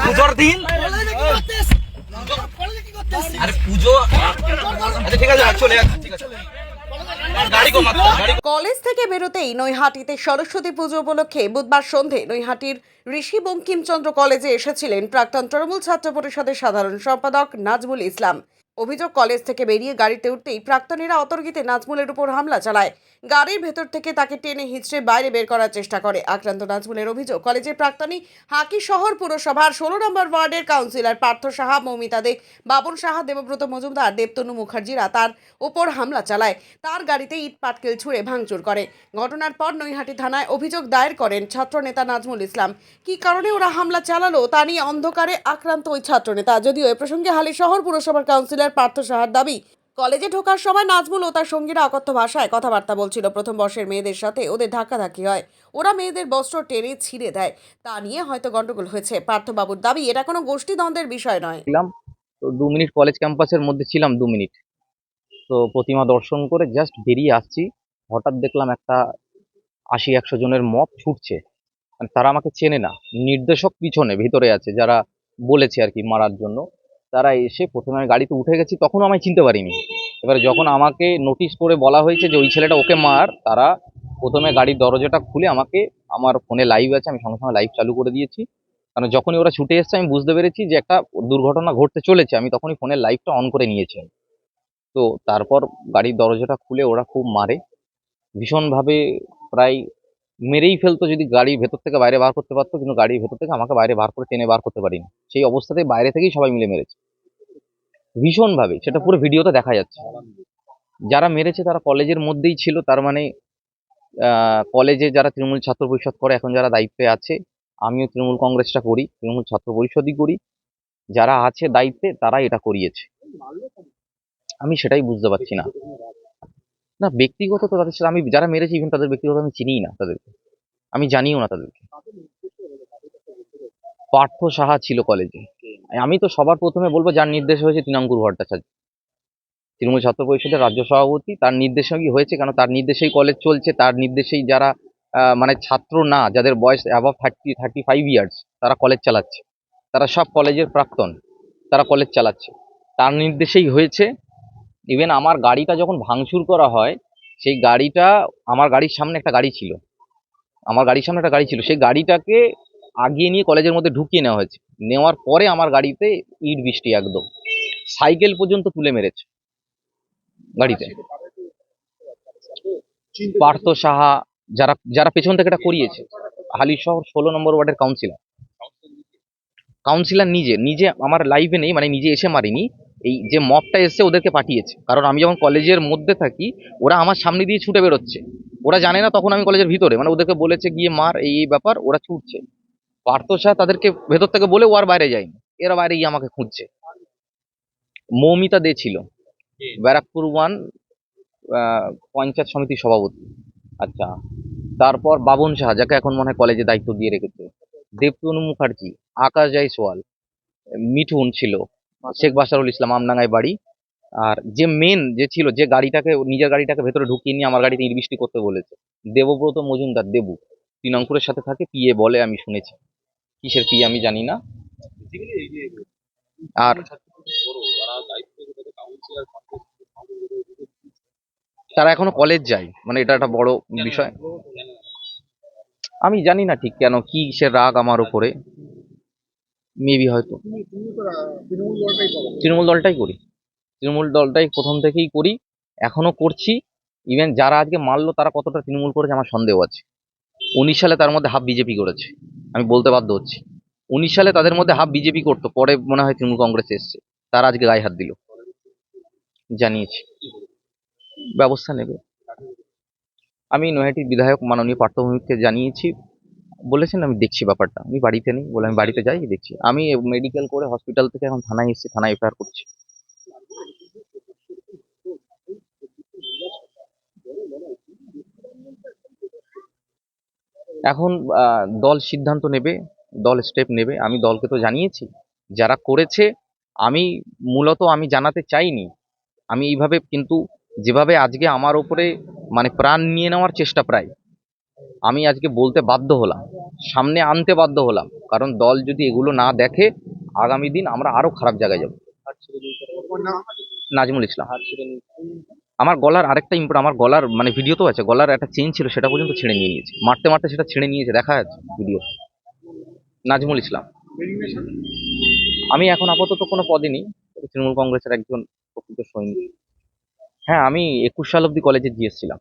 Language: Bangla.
পুজোর দিন আরে পুজো আচ্ছা ঠিক আছে চলে যাচ্ছি ঠিক আছে কলেজ থেকে বেরোতেই নৈহাটিতে সরস্বতী পুজো উপলক্ষে বুধবার সন্ধে নৈহাটির ঋষি বঙ্কিমচন্দ্র কলেজে এসেছিলেন প্রাক্তন তৃণমূল ছাত্র পরিষদের সাধারণ সম্পাদক নাজমুল ইসলাম। অভিযোগ, কলেজ থেকে বেরিয়ে গাড়িতে উঠতেই প্রাক্তনীরা অতর্কিতে নাজমুলের উপর হামলা চালায়। গাড়ির ভেতর থেকে তাকে টেনে হিঁচড়ে বাইরে বের করার চেষ্টা করে। আক্রান্ত নাজমুলের অভিযোগ, কলেজের প্রাক্তনী হাকি শহর পুরসভার 16 নম্বর ওয়ার্ডের কাউন্সিলর পার্থ সাহা, মৌমিতা দে, বাবুল সাহা, দেবব্রত মজুমদার, দেবতনু মুখার্জিরা তার উপর হামলা চালায়। তার গাড়িতে ইট পাটকেল ছুঁড়ে ভাঙচুর করে। ঘটনার পর নৈহাটি থানায় অভিযোগ দায়ের করেন ছাত্রনেতা নাজমুল ইসলাম। কী কারণে ওরা হামলা চালালো তা নিয়ে অন্ধকারে আক্রান্ত ওই ছাত্রনেতা। যদিও এ প্রসঙ্গে হালি শহর পুরসভার কাউন্সিলর পার্থ সাহার দাবি, কলেজে ঢোকার সময় নাজমুল ও তার সঙ্গীরা অকথ্য ভাষায় কথাবার্তা বলছিল। প্রথম বর্ষের মেয়েদের সাথে ওদের ধাক্কাধাক্কি হয়, ওরা মেয়েদের বস্ত্র টেনে ছিঁড়ে দেয়, তা নিয়ে হয়তো গন্ডগোল হয়েছে। পার্থবাবুর দাবি, এটা কোনো গোষ্ঠীদ্বন্দ্বের বিষয় নয়। তো 2 মিনিট কলেজ ক্যাম্পাসের মধ্যে ছিলাম, 2 মিনিট। তো প্রতিমা দর্শন করে জাস্ট বেরিয়ে আসছি, হঠাৎ দেখলাম একটা 80-100 জনের মব ছুটছে। মানে তারা আমাকে চেনে না, নির্দেশক পিছনে ভিতরে আছে যারা বলেছে আর কি মারার জন্য। তারা এসে প্রথমে আমি গাড়িতে উঠে গেছি, তখনও আমায় চিনতে পারিনি। এবারে যখন আমাকে নোটিশ করে বলা হয়েছে যে ওই ছেলেটা ওকে মার, তারা প্রথমে গাড়ির দরজাটা খুলে আমাকে, আমার ফোনে লাইভ আছে, আমি সঙ্গে সঙ্গে লাইভ চালু করে দিয়েছি। কারণ যখনই ওরা ছুটে এসছে আমি বুঝতে পেরেছি যে একটা দুর্ঘটনা ঘটতে চলেছে, আমি তখনই ফোনের লাইভটা অন করে নিয়েছি। তো তারপর গাড়ির দরজাটা খুলে ওরা খুব মারে ভীষণভাবে, প্রায় মেরেই ফেলতো যদি গাড়ির ভেতর থেকে বাইরে বার করতে পারতো, কিন্তু গাড়ির ভেতর থেকে আমাকে বাইরে বার করে টেনে বার করতে পারিনি। সেই অবস্থাতেই বাইরে থেকেই সবাই মিলে মেরেছে ভীষণভাবে, সেটা পুরো ভিডিওতে দেখা যাচ্ছে। যারা মেরেছে তারা কলেজের মধ্যেই ছিল, তার মানে কলেজে যারা তৃণমূল ছাত্র পরিষদ করে, এখন যারা দায়িত্বে আছে, আমিও তৃণমূল কংগ্রেসটা করি, তৃণমূল ছাত্র পরিষদই করি, যারা আছে দায়িত্বে তারা এটা করিয়েছে। আমি সেটাই বুঝতে পারছি না। না, ব্যক্তিগত তো তাদের সাথে আমি, যারা মেরেছে ইভেন তাদের ব্যক্তিগত আমি চিনিই না, তাদেরকে আমি জানিও না তাদেরকে। পার্থ সাহা ছিল কলেজে। আমি তো সবার প্রথমে বলবো যার নির্দেশ হয়েছে তৃণাঙ্কুর ভট্টাচার্য, তৃণমূল ছাত্র পরিষদের রাজ্য সভাপতি, তার নির্দেশেই হয়েছে। কেন তার নির্দেশেই কলেজ চলছে, তার নির্দেশেই যারা মানে ছাত্র না, যাদের বয়স অ্যাবভ 35 ইয়ার্স, তারা কলেজ চালাচ্ছে, তারা সব কলেজের প্রাক্তন, তারা কলেজ চালাচ্ছে, তার নির্দেশেই হয়েছে। ইভেন আমার গাড়িটা যখন ভাঙচুর করা হয়, সেই গাড়িটা, আমার গাড়ির সামনে একটা গাড়ি ছিল, সেই গাড়িটাকে আগিয়ে নিয়ে কলেজের মধ্যে ঢুকিয়ে নেওয়া হয়েছে। নেওয়ার পরে আমার গাড়িতে ইট বৃষ্টি, একদম সাইকেল পর্যন্ত তুলে মেরেছে গাড়িতে। পার্থ সাহা, যারা যারা পেছন থেকে এটা করিয়েছে, হালিশহর 16 নম্বর ওয়ার্ডের কাউন্সিলর নিজে নিজে আমার লাইভে নেই, মানে নিজে এসে মারিনি, এই যে মবটা এসছে ওদেরকে পাঠিয়েছে। কারণ আমি যখন কলেজের মধ্যে থাকি, ওরা আমার সামনে দিয়ে ছুটে বেরোচ্ছে, ওরা জানে না তখন আমি কলেজের ভিতরে, মানে ওদেরকে বলেছে গিয়ে মার, এই ব্যাপার, ওরা ছুটছে। পার্থ সাহা তাদেরকে ভেতর থেকে বলে ও আর বাইরে যায়নি, এরা বাইরে গিয়ে আমাকে খুঁজছে। মৌমিতা দে ছিল ব্যারাকপুর 1 পঞ্চায়েত সমিতির সভাপতি। আচ্ছা, তারপর বাবন সাহা, যাকে এখন মনে হয় কলেজে দায়িত্ব দিয়ে রেখেছে, দেবতনু মুখার্জি, আকাশ জয়সওয়াল, মিঠুন ছিল, শেখ বাশারুল ইসলাম, আমডাঙ্গায় বাড়ি। আর যে মেন যে ছিল, যে গাড়িটাকে, নিজের গাড়িটাকে ভেতরে ঢুকিয়ে নিয়ে আমার গাড়িতে ইট করতে বলেছে, দেবব্রত মজুমদার, দেবু, তৃণাঙ্কুরের সাথে থাকে, পিএ বলে আমি শুনেছি, কিসের পিএ আমি জানি না। আর তারা এখনো কলেজ যায়, মানে এটা একটা বড় বিষয়। আমি জানি না ঠিক কেন, কি সে রাগ আমার উপরে, মেবি হয়তো তৃণমূল দলটাই করি, তৃণমূল দলটাই প্রথম থেকেই করি, এখনো করছি। ইভেন যারা আজকে মারলো তারা কতটা তৃণমূল করেছে আমার সন্দেহ আছে। 19 সালে তার মধ্যে হাফ বিজেপি করেছে, আমি বলতে বাধ্য হচ্ছি। 19 সালে তাদের মধ্যে হাফ বিজেপি করতো, পরে মনে হয় তৃণমূল কংগ্রেসে এসছে, তারা আজকে গায়ে হাত দিল। জানিয়েছি, ব্যবস্থা নেবে। আমি নৈহাটির বিধায়ক মাননীয় পার্থ ভৌমিককে জানিয়েছি, বলেছেন আমি দেখছি ব্যাপারটা, আমি বাড়িতে নেই বলে আমি বাড়িতে যাই, দেখছি। আমি মেডিকেল করে হসপিটাল থেকে এখন থানায় এসেছি, থানায় এফআইআর করছি। এখন দল সিদ্ধান্ত নেবে, দল স্টেপ নেবে। আমি দলকে তো জানিয়েছি যারা করেছে। আমি মূলত আমি জানাতে চাইনি, আমি এইভাবে, কিন্তু যেভাবে আজকে আমার উপরে মানে প্রাণ নিয়ে নেওয়ার চেষ্টা, প্রায় আমি আজকে বলতে বাধ্য হলাম, সামনে আনতে বাধ্য হলাম, কারণ দল যদি এগুলো না দেখে আগামী দিন আমরা আরো খারাপ জায়গায় যাব। নাজমুল ইসলাম। আমার গলার আরেকটা আমার গলার মানে ভিডিও তো আছে, গলার একটা চেইন ছিল সেটা পর্যন্ত ছিঁড়ে নিয়ে নিয়েছে, মারতে মারতে সেটা ছিঁড়ে নিয়েছে, দেখা যাচ্ছে ভিডিও। নাজমুল ইসলাম। আমি এখন আপাতত কোনো পদে নেই, তৃণমূল কংগ্রেসের একজন প্রকৃত সৈনিক। হ্যাঁ, আমি 21 সাল অব্দি কলেজে গিয়েছিলাম।